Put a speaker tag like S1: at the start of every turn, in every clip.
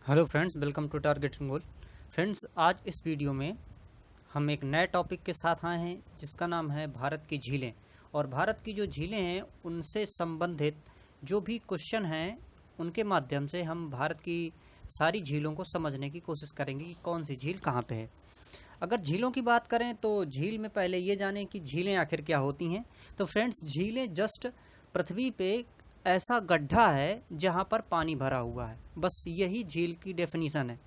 S1: Hello friends, welcome to targeting goal. Friends, आज इस video में हम एक नए टॉपिक के साथ आए हैं जिसका नाम है भारत की झीलें। और भारत की जो झीलें हैं उनसे संबंधित जो भी क्वेश्चन हैं उनके माध्यम से हम भारत की सारी झीलों को समझने की कोशिश करेंगे कि कौन सी झील कहाँ पे है। अगर झीलों की बात करें तो झील में पहले ये जानें कि झीलें आखिर क्या होती हैं। तो फ्रेंड्स, झीलें जस्ट पृथ्वी पे ऐसा गड्ढा है जहाँ पर पानी भरा हुआ है, बस यही झील की डेफिनीशन है।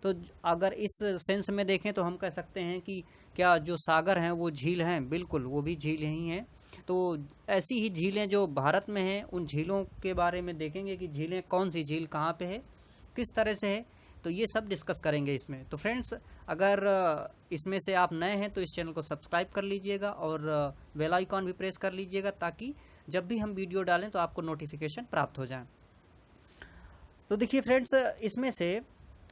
S1: तो अगर इस सेंस में देखें तो हम कह सकते हैं कि क्या जो सागर हैं वो झील हैं, बिल्कुल वो भी झील ही हैं। तो ऐसी ही झीलें जो भारत में हैं उन झीलों के बारे में देखेंगे कि झीलें कौन सी झील कहाँ पे है, किस तरह से है, तो ये सब डिस्कस करेंगे इसमें। तो फ्रेंड्स, अगर इसमें से आप नए हैं तो इस चैनल को सब्सक्राइब कर लीजिएगा और बेल आइकॉन भी प्रेस कर लीजिएगा ताकि जब भी हम वीडियो डालें तो आपको नोटिफिकेशन प्राप्त हो जाए। तो देखिए फ्रेंड्स, इसमें से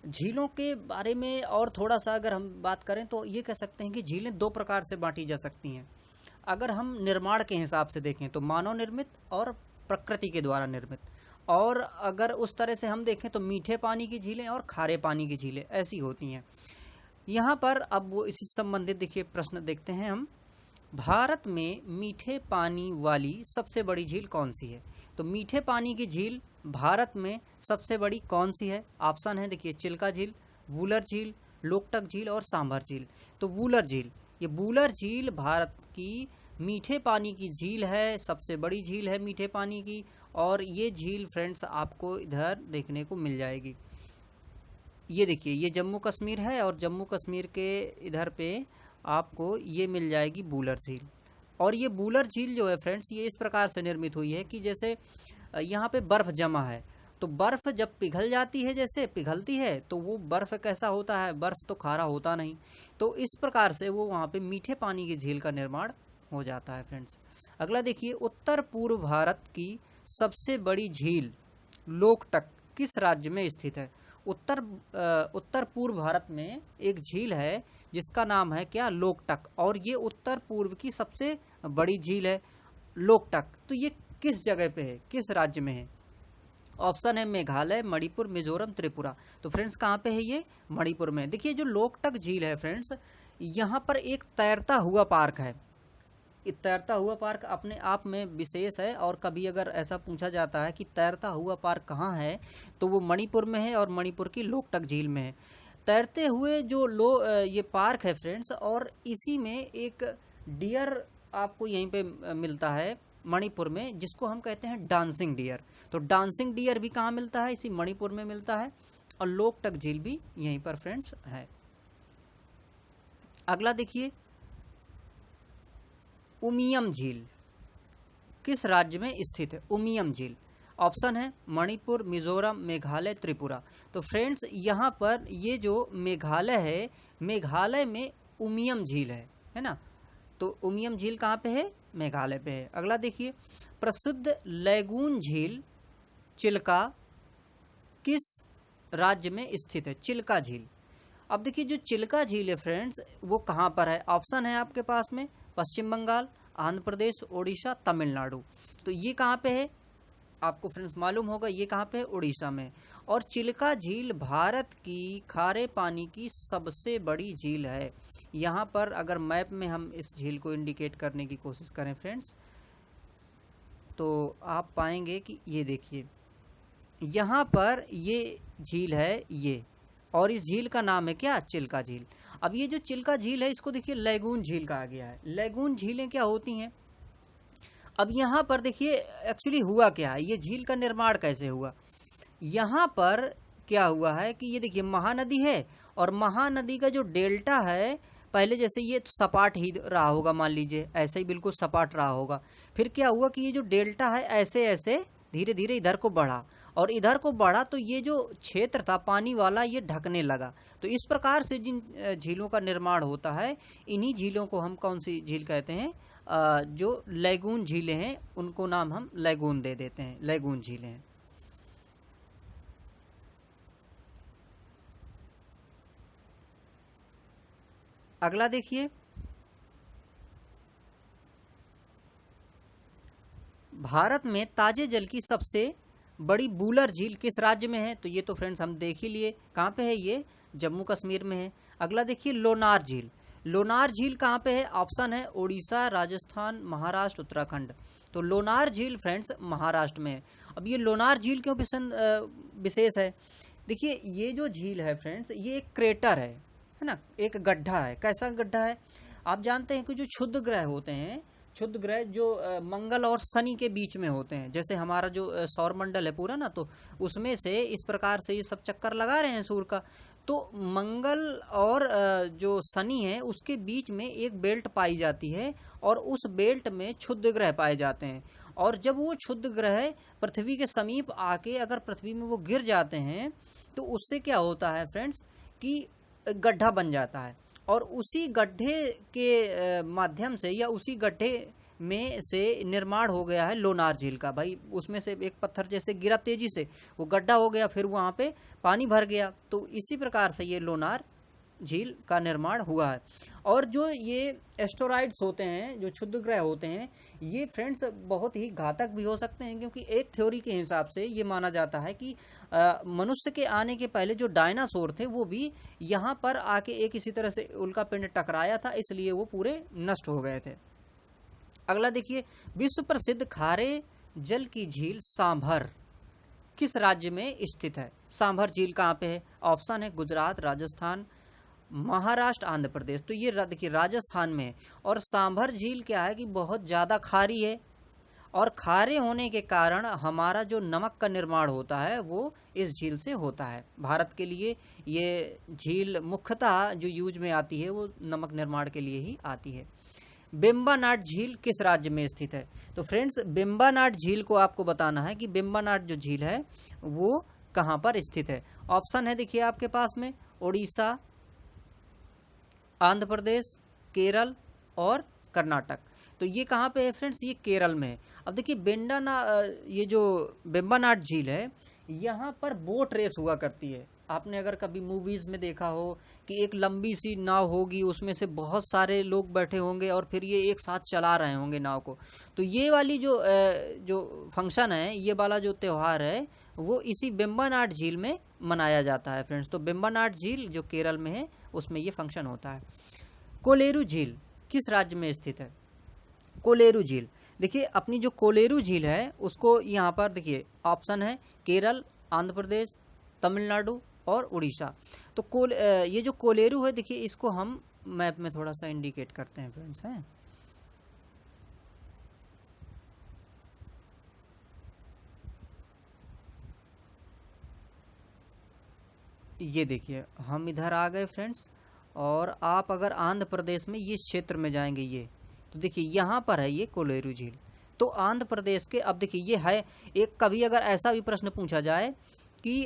S1: झीलों के बारे में और थोड़ा सा अगर हम बात करें तो ये कह सकते हैं कि झीलें दो प्रकार से बांटी जा सकती हैं। अगर हम निर्माण के हिसाब से देखें तो मानव निर्मित और प्रकृति के द्वारा निर्मित। और अगर उस तरह से हम देखें तो मीठे पानी की झीलें और खारे पानी की झीलें ऐसी होती हैं। यहाँ पर अब वो इसी संबंधित देखिए प्रश्न देखते हैं हम। भारत में मीठे पानी वाली सबसे बड़ी झील कौन सी है? तो मीठे पानी की झील भारत में सबसे बड़ी कौन सी है? ऑप्शन है देखिए, चिल्का झील, वूलर झील, लोकटक झील और सांभर झील। तो वूलर झील, ये वूलर झील भारत की मीठे पानी की झील है, सबसे बड़ी झील है मीठे पानी की। और ये झील फ्रेंड्स आपको इधर देखने को मिल जाएगी। ये देखिए, ये जम्मू कश्मीर है और जम्मू कश्मीर के इधर पे आपको ये मिल जाएगी वूलर झील। और ये वूलर झील जो है फ्रेंड्स, ये इस प्रकार से निर्मित हुई है कि जैसे यहाँ पे बर्फ जमा है, तो बर्फ जब पिघल जाती है, जैसे पिघलती है, तो वो बर्फ कैसा होता है, बर्फ तो खारा होता नहीं। तो इस प्रकार से वो वहाँ पे मीठे पानी की झील का निर्माण हो जाता है फ्रेंड्स। अगला देखिए, उत्तर पूर्व भारत की सबसे बड़ी झील लोकटक किस राज्य में स्थित है? उत्तर पूर्व भारत में एक झील है जिसका नाम है क्या? लोकटक। और ये उत्तर पूर्व की सबसे बड़ी झील है लोकटक। तो ये किस जगह पे है, किस राज्य में है? ऑप्शन है मेघालय, मणिपुर, मिजोरम, त्रिपुरा। तो फ्रेंड्स, कहाँ पे है ये? मणिपुर में। देखिए, जो लोकटक झील है फ्रेंड्स, यहाँ पर एक तैरता हुआ पार्क है। तैरता हुआ पार्क अपने आप में विशेष है। और कभी अगर ऐसा पूछा जाता है कि तैरता हुआ पार्क कहाँ है, तो वो मणिपुर में है और मणिपुर की लोकटक झील में है। तैरते हुए जो ये पार्क है फ्रेंड्स, और इसी में एक डियर आपको यहीं पे मिलता है मणिपुर में, जिसको हम कहते हैं डांसिंग डियर। तो डांसिंग डियर भी कहाँ मिलता है? इसी मणिपुर में मिलता है। और लोकटक झील भी यहीं पर फ्रेंड्स है। अगला देखिए, उमियम झील किस राज्य में स्थित है? उमियम झील। ऑप्शन है मणिपुर, मिजोरम, मेघालय, त्रिपुरा। तो फ्रेंड्स, यहाँ पर ये जो मेघालय है, मेघालय में उमियम झील है ना। तो उमियम झील कहाँ पे है? मेघालय पे है। अगला देखिए, प्रसिद्ध लैगून झील चिल्का किस राज्य में स्थित है? चिल्का झील। अब देखिए, जो चिल्का झील है फ्रेंड्स, वो कहाँ पर है? ऑप्शन है आपके पास में पश्चिम बंगाल, आंध्र प्रदेश, ओडिशा, तमिलनाडु। तो ये कहाँ पे है? आपको फ्रेंड्स मालूम होगा ये कहाँ पे है? उड़ीसा में। और चिल्का झील भारत की खारे पानी की सबसे बड़ी झील है। यहाँ पर अगर मैप में हम इस झील को इंडिकेट करने की कोशिश करें फ्रेंड्स, तो आप पाएंगे कि ये देखिए, यहाँ पर ये झील है ये, और इस झील का नाम है क्या? चिल्का झील। अब ये जो चिल्का झील है, इसको देखिए लैगून झील कहा गया है। लैगून झीलें क्या होती हैं? अब यहाँ पर देखिए एक्चुअली हुआ क्या है, ये झील का निर्माण कैसे हुआ। यहाँ पर क्या हुआ है कि ये देखिए महानदी है, और महानदी का जो डेल्टा है, पहले जैसे ये तो सपाट ही रहा होगा, मान लीजिए ऐसे ही बिल्कुल सपाट रहा होगा। फिर क्या हुआ कि ये जो डेल्टा है ऐसे ऐसे धीरे धीरे इधर को बढ़ा, और इधर को बढ़ा तो ये जो क्षेत्र था पानी वाला, ये ढकने लगा। तो इस प्रकार से जिन झीलों का निर्माण होता है, इन्हीं झीलों को हम कौन सी झील कहते हैं? जो लैगून झीलें हैं उनको नाम हम लैगून दे देते हैं, लैगून झीलें हैं। अगला देखिए, भारत में ताजे जल की सबसे बड़ी बूलर झील किस राज्य में है? तो ये तो फ्रेंड्स हम देख ही लिए, कहाँ पे है ये? जम्मू कश्मीर में है। अगला देखिए लोनार झील। लोनार झील कहाँ पे है? ऑप्शन है उड़ीसा, राजस्थान, महाराष्ट्र, उत्तराखंड। तो लोनार झील फ्रेंड्स महाराष्ट्र में है। अब ये लोनार झील क्यों विशेष है? देखिए ये जो झील है फ्रेंड्स, ये एक क्रेटर है ना, एक गड्ढा है। कैसा गड्ढा है? आप जानते हैं कि जो क्षुद्र ग्रह होते हैं, क्षुद्र ग्रह जो मंगल और शनि के बीच में होते हैं, जैसे हमारा जो सौर मंडल है पूरा ना, तो उसमें से इस प्रकार से ये सब चक्कर लगा रहे हैं सूर्य का। तो मंगल और जो शनि है उसके बीच में एक बेल्ट पाई जाती है, और उस बेल्ट में क्षुद्र ग्रह पाए जाते हैं। और जब वो क्षुद्र ग्रह पृथ्वी के समीप आके अगर पृथ्वी में वो गिर जाते हैं, तो उससे क्या होता है फ्रेंड्स कि गड्ढा बन जाता है। और उसी गड्ढे के माध्यम से या उसी गड्ढे में से निर्माण हो गया है लोनार झील का। भाई उसमें से एक पत्थर जैसे गिरा तेजी से, वो गड्ढा हो गया, फिर वहाँ पे पानी भर गया। तो इसी प्रकार से ये लोनार झील का निर्माण हुआ है। और जो ये एस्टेरॉइड्स होते हैं, जो क्षुद्र ग्रह होते हैं, ये फ्रेंड्स बहुत ही घातक भी हो सकते हैं, क्योंकि एक थ्योरी के हिसाब से ये माना जाता है कि मनुष्य के आने के पहले जो डायनासोर थे वो भी यहाँ पर आके एक इसी तरह से उल्का पिंड टकराया था, इसलिए वो पूरे नष्ट हो गए थे। अगला देखिए, विश्व प्रसिद्ध खारे जल की झील सांभर किस राज्य में स्थित है? सांभर झील कहाँ पे है? ऑप्शन है गुजरात, राजस्थान, महाराष्ट्र, आंध्र प्रदेश। तो ये देखिए राजस्थान में है। और सांभर झील क्या है कि बहुत ज़्यादा खारी है, और खारे होने के कारण हमारा जो नमक का निर्माण होता है वो इस झील से होता है। भारत के लिए ये झील मुख्यतः जो यूज में आती है वो नमक निर्माण के लिए ही आती है। बेम्बानाट झील किस राज्य में स्थित है? तो फ्रेंड्स बेम्बानाट झील को आपको बताना है कि बेम्बानाट जो झील है वो कहाँ पर स्थित है। ऑप्शन है देखिए आपके पास में उड़ीसा, आंध्र प्रदेश, केरल और कर्नाटक। तो ये कहाँ पे है फ्रेंड्स? ये केरल में है। अब देखिए ये जो बेम्बानाट झील है, यहाँ पर बोट रेस हुआ करती है। आपने अगर कभी मूवीज में देखा हो कि एक लंबी सी नाव होगी, उसमें से बहुत सारे लोग बैठे होंगे और फिर ये एक साथ चला रहे होंगे नाव को। तो ये वाली जो फंक्शन है, ये वाला जो त्यौहार है, वो इसी बेम्बानाट झील में मनाया जाता है फ्रेंड्स। तो बेम्बानाट झील जो केरल में है उसमें ये फंक्शन होता है। कोलेरू झील किस राज्य में स्थित है? कोलेरू झील, देखिए अपनी जो कोलेरू झील है उसको यहाँ पर देखिए ऑप्शन है केरल, आंध्र प्रदेश, तमिलनाडु और उड़ीसा। तो ये जो कोलेरू है, देखिए इसको हम मैप में थोड़ा सा इंडिकेट करते हैं फ्रेंड्स हैं। ये देखिए हम इधर आ गए फ्रेंड्स, और आप अगर आंध्र प्रदेश में ये क्षेत्र में जाएंगे, ये तो देखिए यहाँ पर है ये कोलेरू झील। तो आंध्र प्रदेश के, अब देखिए ये है एक, कभी अगर ऐसा भी प्रश्न पूछा जाए कि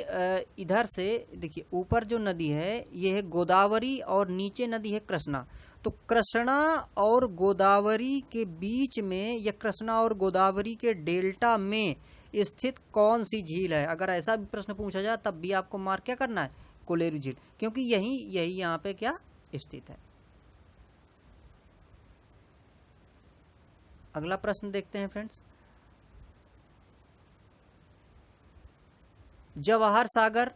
S1: इधर से देखिए ऊपर जो नदी है ये है गोदावरी और नीचे नदी है कृष्णा। तो कृष्णा और गोदावरी के बीच में या कृष्णा और गोदावरी के डेल्टा में स्थित कौन सी झील है? अगर ऐसा भी प्रश्न पूछा जाए तब भी आपको मार्क क्या करना है? कोलेरू झील, क्योंकि यही यहाँ पे क्या स्थित है। अगला प्रश्न देखते हैं फ्रेंड्स। जवाहर सागर,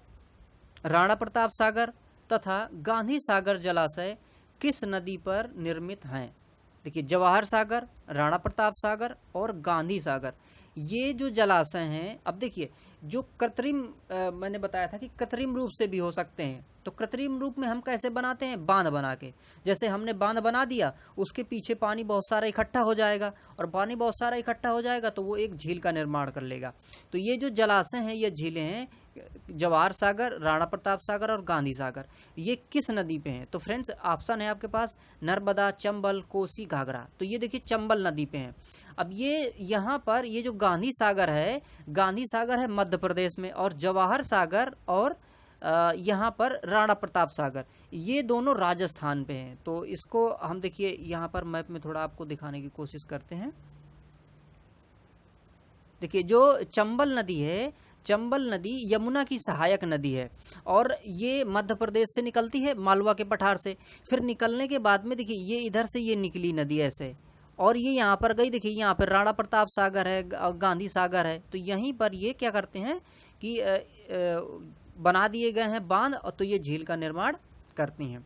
S1: राणा प्रताप सागर तथा गांधी सागर जलाशय किस नदी पर निर्मित हैं? देखिए जवाहर सागर, राणा प्रताप सागर और गांधी सागर, ये जो जलाशय हैं, अब देखिए जो कृत्रिम मैंने बताया था कि कृत्रिम रूप से भी हो सकते हैं। तो कृत्रिम रूप में हम कैसे बनाते हैं? बांध बना के। जैसे हमने बांध बना दिया, उसके पीछे पानी बहुत सारा इकट्ठा हो जाएगा, और पानी बहुत सारा इकट्ठा हो जाएगा तो वो एक झील का निर्माण कर लेगा। तो ये जो जलाशय हैं, ये झीलें हैं जवाहर सागर, राणा प्रताप सागर और गांधी सागर, ये किस नदी पे हैं? तो फ्रेंड्स ऑप्शन है आपके पास नर्मदा, चंबल, कोसी, घाघरा। तो ये देखिए चंबल नदी पे हैं। अब ये यहाँ पर ये जो गांधी सागर है मध्य प्रदेश में, और जवाहर सागर और यहाँ पर राणा प्रताप सागर, ये दोनों राजस्थान पे हैं। तो इसको हम देखिए यहाँ पर मैप में थोड़ा आपको दिखाने की कोशिश करते हैं। देखिए जो चंबल नदी है, चंबल नदी यमुना की सहायक नदी है, और ये मध्य प्रदेश से निकलती है, मालवा के पठार से। फिर निकलने के बाद में देखिए ये इधर से ये निकली नदी ऐसे, और ये यहाँ पर गई, देखिए यहाँ पर राणा प्रताप सागर है, गांधी सागर है, तो यहीं पर ये क्या करते हैं कि बना दिए गए हैं बांध, और तो ये झील का निर्माण करती हैं।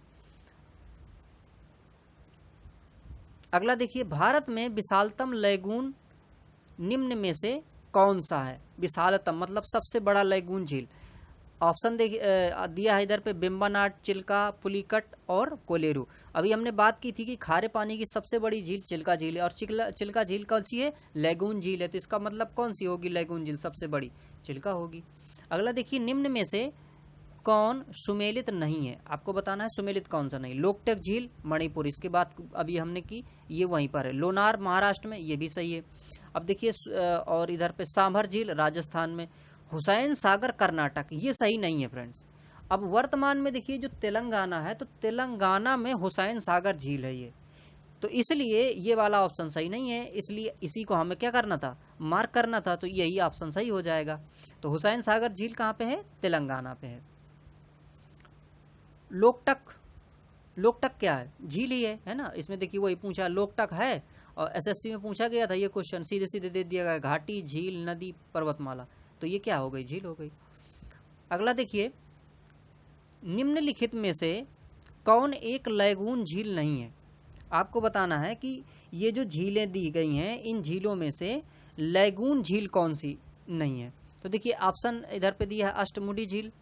S1: अगला देखिए, भारत में विशालतम लैगून निम्न में से कौन सा है? विशालतम मतलब सबसे बड़ा लैगून झील। ऑप्शन दिया है इधर पे, बेम्बानाट, चिल्का, पुलिकट और कोलेरू। अभी हमने बात की थी कि खारे पानी की सबसे बड़ी झील चिल्का झील है, और चिल्का झील कौन सी है? लैगून झील है। तो इसका मतलब कौन सी होगी लैगून झील सबसे बड़ी? चिल्का होगी। अगला देखिए, निम्न में से कौन सुमेलित नहीं है? आपको बताना है सुमेलित कौन सा नहीं। लोकटक झील मणिपुर, इसके बाद अभी हमने की, ये वहीं पर है। लोनार महाराष्ट्र में, ये भी सही है। अब देखिए, और इधर पे सांभर झील राजस्थान में। हुसैन सागर कर्नाटक, ये सही नहीं है फ्रेंड्स। अब वर्तमान में देखिए जो तेलंगाना है, तो तेलंगाना में हुसैन सागर झील है ये, तो इसलिए ये वाला ऑप्शन सही नहीं है, इसलिए इसी को हमें क्या करना था? मार्क करना था, तो यही ऑप्शन सही हो जाएगा। तो हुसैन सागर झील कहाँ पे है? तेलंगाना पे है। लोकटक, लोकटक क्या है? झील ही है ना। इसमें देखिए वही पूछा, लोकटक है, और एसएससी में पूछा गया था ये क्वेश्चन, सीधे सीधे दे दिया गया, घाटी, झील, नदी, पर्वतमाला, तो ये क्या हो गई? झील हो गई। अगला देखिए, निम्नलिखित में से कौन एक लैगून झील नहीं है? आपको बताना है कि ये जो झीलें दी गई हैं, इन झीलों में से लैगून झील कौन सी नहीं है? तो देखिए ऑप्शन इधर पे दिया है, अष्टमुडी झील,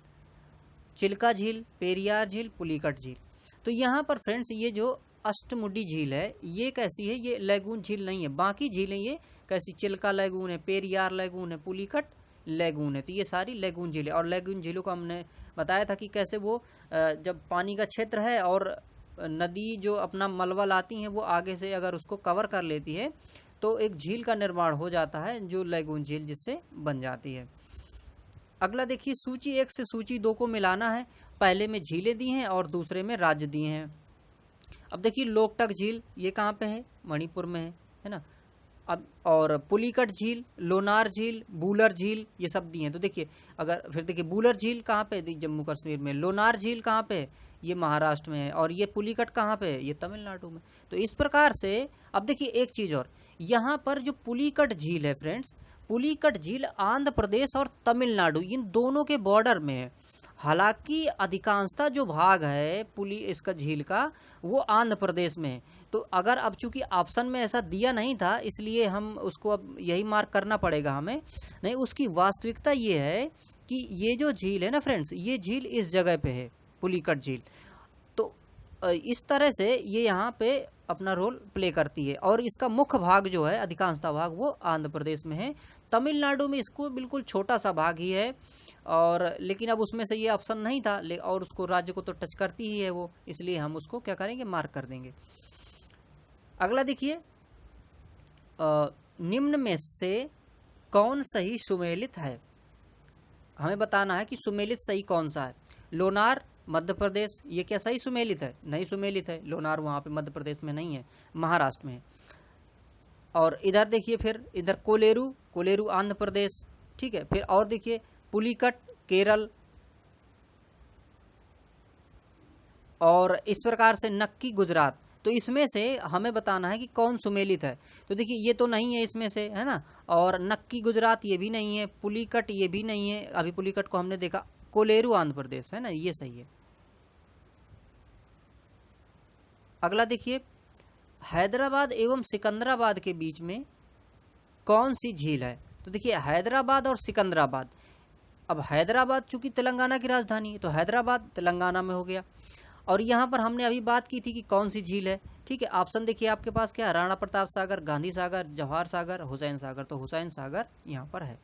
S1: चिल्का झील, पेरियार झील, पुलिकट झील। तो यहाँ पर फ्रेंड्स ये जो अष्टमुडी झील है, ये कैसी है? ये लैगून झील नहीं है। बाकी झीलें ये कैसी? चिल्का लैगून है, पेरियार लैगून है, पुलिकट लैगून है, तो ये सारी लैगून झीलें। और लैगून झीलों को हमने बताया था कि कैसे वो जब पानी का क्षेत्र है और नदी जो अपना मलबा लाती हैं, वो आगे से अगर उसको कवर कर लेती है, तो एक झील का निर्माण हो जाता है, जो लैगून झील जिससे बन जाती है। अगला देखिए, सूची 1 से सूची 2 को मिलाना है। पहले में झीलें दी हैं और दूसरे में राज्य दिए हैं। अब देखिए, लोकटक झील ये कहाँ पे है? मणिपुर में है ना। अब और पुलिकट झील, लोनार झील, बूलर झील, ये सब दिए हैं। तो देखिए, अगर फिर देखिए बूलर झील कहाँ पे? जम्मू कश्मीर में। लोनार झील कहाँ पे है? ये महाराष्ट्र में है। और ये पुलिकट कहाँ पे है? ये तमिलनाडु में। तो इस प्रकार से अब देखिए एक चीज और, यहाँ पर जो पुलिकट झील है फ्रेंड्स, पुलिकट झील आंध्र प्रदेश और तमिलनाडु इन दोनों के बॉर्डर में है। हालांकि अधिकांशता जो भाग है इसका झील का, वो आंध्र प्रदेश में है। तो अगर अब चूंकि ऑप्शन में ऐसा दिया नहीं था, इसलिए हम उसको अब यही मार्क करना पड़ेगा हमें। नहीं, उसकी वास्तविकता ये है कि ये जो झील है ना फ्रेंड्स, ये झील इस जगह पे है, पुलिकट झील। तो इस तरह से ये यहाँ पे अपना रोल प्ले करती है, और इसका मुख्य भाग जो है, अधिकांशता भाग, वो आंध्र प्रदेश में है। तमिलनाडु में इसको बिल्कुल छोटा सा भाग ही है, और लेकिन अब उसमें से ये ऑप्शन नहीं था, और उसको राज्य को तो टच करती ही है वो, इसलिए हम उसको क्या करेंगे? मार्क कर देंगे। अगला देखिए, निम्न में से कौन सही सुमेलित है? हमें बताना है कि सुमेलित सही कौन सा है। लोनार मध्य प्रदेश, ये क्या सही सुमेलित है? नहीं सुमेलित है, लोनार वहाँ पे मध्य प्रदेश में नहीं है, महाराष्ट्र में है। और इधर देखिए, फिर इधर कोलेरू, कोलेरू आंध्र प्रदेश, ठीक है। फिर और देखिए, पुलिकट केरल, और इस प्रकार से नक्की गुजरात। तो इसमें से हमें बताना है कि कौन सुमेलित है। तो देखिए, ये तो नहीं है इसमें से, है ना। और नक्की गुजरात ये भी नहीं है, पुलिकट ये भी नहीं है, अभी पुलिकट को हमने देखा। कोलेरू आंध्र प्रदेश है ना, ये सही है। अगला देखिए, हैदराबाद एवं सिकंदराबाद के बीच में कौन सी झील है? तो देखिए, हैदराबाद और सिकंदराबाद, अब हैदराबाद चूंकि तेलंगाना की राजधानी है, तो हैदराबाद तेलंगाना में हो गया। और यहाँ पर हमने अभी बात की थी कि कौन सी झील है, ठीक है। ऑप्शन देखिए आपके पास क्या है? राणा प्रताप सागर, गांधी सागर, जवाहर सागर, हुसैन सागर। तो हुसैन सागर यहाँ पर है।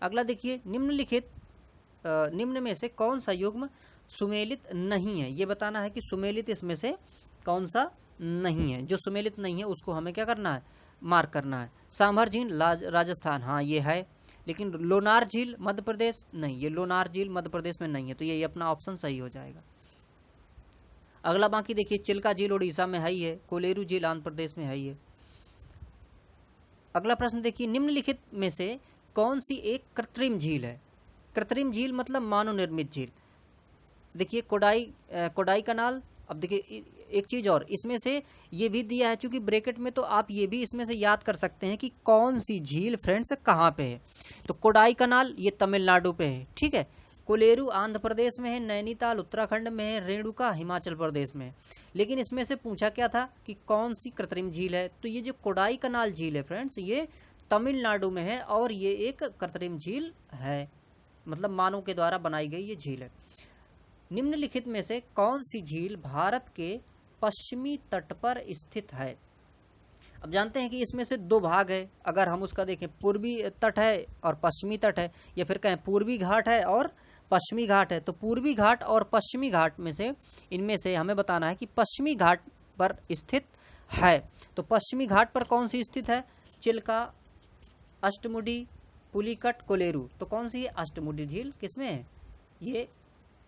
S1: अगला देखिए, निम्न में से कौन सा युग्म सुमेलित नहीं है? ये बताना है कि सुमेलित इसमें से कौन सा नहीं है। जो सुमेलित नहीं है उसको हमें क्या करना है? मार्क करना है। सांभर झील राजस्थान, हाँ ये है। लेकिन लोनार झील मध्य प्रदेश, नहीं, ये लोनार झील मध्य प्रदेश में नहीं है, तो ये अपना ऑप्शन सही हो जाएगा। अगला बाकी देखिए, चिल्का झील उड़ीसा में है ही है, कोलेरू झील आंध्र प्रदेश में है ही है। अगला प्रश्न देखिए, निम्नलिखित में से कौन सी एक कृत्रिम झील है? कृत्रिम झील मतलब मानव निर्मित झील। देखिए, कोडाई कनाल। अब देखिए एक चीज़ और इसमें से ये भी दिया है, चूंकि ब्रैकेट में, तो आप ये भी इसमें से याद कर सकते हैं कि कौन सी झील फ्रेंड्स कहाँ पे है। तो कोडाई कनाल ये तमिलनाडु पे है, ठीक है। कोलेरू आंध्र प्रदेश में है, नैनीताल उत्तराखंड में है, रेणुका हिमाचल प्रदेश में है। लेकिन इसमें से पूछा क्या था कि कौन सी कृत्रिम झील है, तो ये जो कोडाई कनाल झील है फ्रेंड्स, ये तमिलनाडु में है और ये एक कृत्रिम झील है, मतलब मानव के द्वारा बनाई गई ये झील है। निम्नलिखित में से कौन सी झील भारत के पश्चिमी तट पर स्थित है। अब जानते हैं कि इसमें से दो भाग है, अगर हम उसका देखें, पूर्वी तट है और पश्चिमी तट है, या फिर कहें पूर्वी घाट है और पश्चिमी घाट है। तो पूर्वी घाट और पश्चिमी घाट में से, इनमें से हमें बताना है कि पश्चिमी घाट पर स्थित है। तो पश्चिमी घाट पर कौन सी स्थित है, चिल्का, अष्टमुडी, पुलिकट, कोलेरू। तो कौन सी है, अष्टमुडी झील किसमें है, ये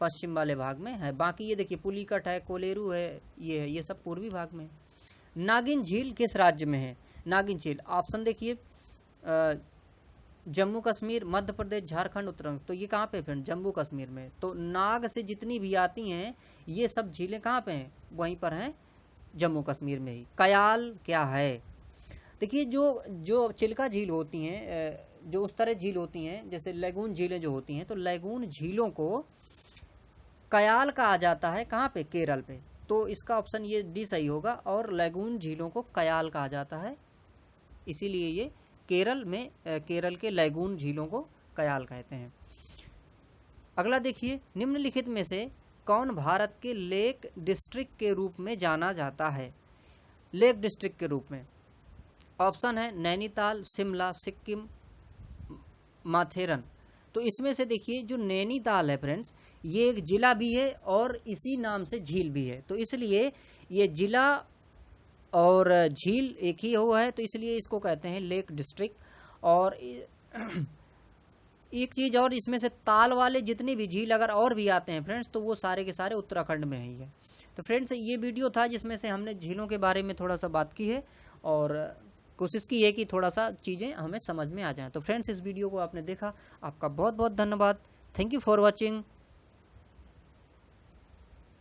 S1: पश्चिम वाले भाग में है। बाकी ये देखिए पुलिकट है, कोलेरू है, ये सब पूर्वी भाग में। नागिन झील किस राज्य में है, नागिन झील ऑप्शन देखिए, जम्मू कश्मीर, मध्य प्रदेश, झारखंड, उत्तराखंड। तो ये कहाँ पे फ्रेंड, जम्मू कश्मीर में। तो नाग से जितनी भी आती हैं ये सब झीलें कहाँ पे हैं, वहीं पर हैं, जम्मू कश्मीर में ही। कयाल क्या है, देखिए जो चिल्का झील होती हैं, जो उस तरह झील होती हैं, जैसे लैगून झीलें जो होती हैं, तो लैगून झीलों को कयाल कहा जाता है, कहाँ पे, केरल पे। तो इसका ऑप्शन ये डी सही होगा, और लैगून झीलों को कयाल कहा जाता है, इसीलिए ये केरल में, केरल के लैगून झीलों को कयाल कहते हैं। अगला देखिए, निम्नलिखित में से कौन भारत के लेक डिस्ट्रिक्ट के रूप में जाना जाता है, लेक डिस्ट्रिक्ट के रूप में। ऑप्शन है नैनीताल, शिमला, सिक्किम, माथेरन। तो इसमें से देखिए जो नैनीताल है फ्रेंड्स, ये एक जिला भी है और इसी नाम से झील भी है, तो इसलिए ये जिला और झील एक ही हुआ है, तो इसलिए इसको कहते हैं लेक डिस्ट्रिक्ट। और एक चीज और, इसमें से ताल वाले जितने भी झील अगर और भी आते हैं फ्रेंड्स, तो वो सारे के सारे उत्तराखंड में ही है। तो फ्रेंड्स ये वीडियो था जिसमें से हमने झीलों के बारे में थोड़ा सा बात की है और कोशिश की है कि थोड़ा सा चीज़ें हमें समझ में आ जाएं। तो फ्रेंड्स इस वीडियो को आपने देखा, आपका बहुत बहुत धन्यवाद। Thank you for watching.